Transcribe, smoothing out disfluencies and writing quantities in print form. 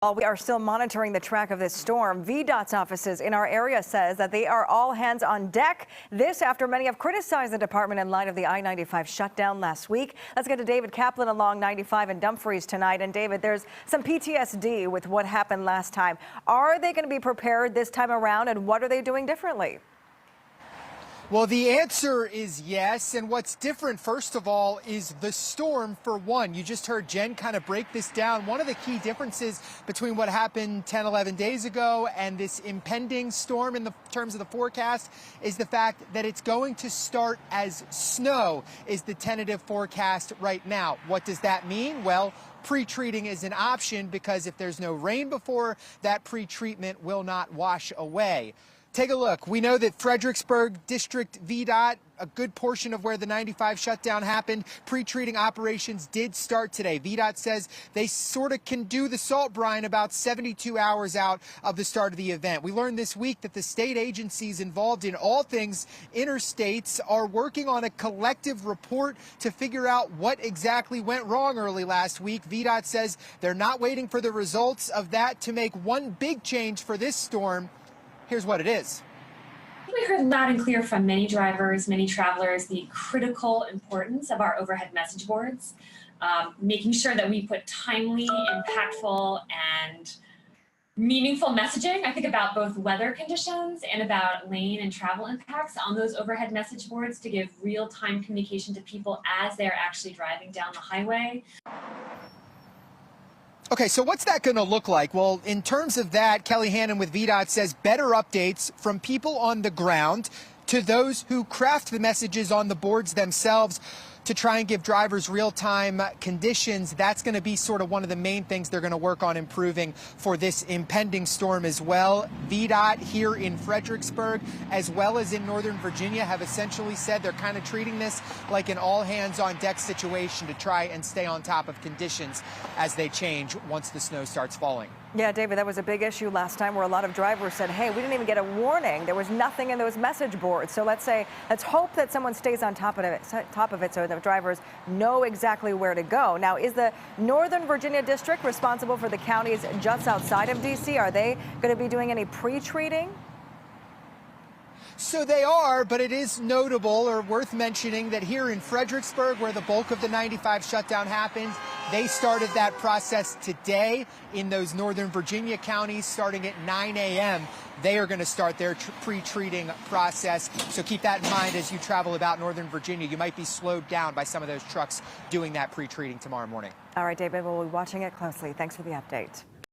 While we are still monitoring the track of this storm, VDOT's offices in our area says that they are all hands on deck. This after many have criticized the department in light of the I-95 shutdown last week. Let's get to David Kaplan along 95 in Dumfries tonight. And David, there's some PTSD with what happened last time. Are they going to be prepared this time around, and what are they doing differently? Well, the answer is yes. And what's different, first of all, is the storm, for one. You just heard Jen kind of break this down. One of the key differences between what happened 10, 11 days ago and this impending storm in the terms of the forecast is the fact that it's going to start as snow is the tentative forecast right now. What does that mean? Well, pre-treating is an option because if there's no rain before, that pre-treatment will not wash away. Take a look. We know that Fredericksburg District VDOT, a good portion of where the 95 shutdown happened, pre-treating operations did start today. VDOT says they sort of can do the salt brine about 72 hours out of the start of the event. We learned this week that the state agencies involved in all things interstates are working on a collective report to figure out what exactly went wrong early last week. VDOT says they're not waiting for the results of that to make one big change for this storm. Here's what it is. We heard loud and clear from many drivers, many travelers, the critical importance of our overhead message boards, making sure that we put timely, impactful, and meaningful messaging, I think, about both weather conditions and about lane and travel impacts on those overhead message boards to give real-time communication to people as they're actually driving down the highway. Okay, so what's that going to look like? Well, in terms of that, Kelly Hannon with VDOT says better updates from people on the ground to those who craft the messages on the boards themselves to try and give drivers real-time conditions. That's going to be sort of one of the main things they're going to work on improving for this impending storm as well. VDOT here in Fredericksburg, as well as in Northern Virginia, have essentially said they're kind of treating this like an all-hands-on-deck situation to try and stay on top of conditions as they change once the snow starts falling. Yeah, David, that was a big issue last time where a lot of drivers said, hey, we didn't even get a warning. There was nothing in those message boards. So let's hope that someone stays on top of it so the drivers know exactly where to go. Now, is the Northern Virginia District responsible for the counties just outside of D.C.? Are they going to be doing any pre-treating? So they are, but it is notable or worth mentioning that here in Fredericksburg, where the bulk of the 95 shutdown happened, they started that process today. In those Northern Virginia counties, starting at 9 a.m., they are going to start their pre-treating process. So keep that in mind as you travel about Northern Virginia. You might be slowed down by some of those trucks doing that pre-treating tomorrow morning. All right, David, we'll be watching it closely. Thanks for the update.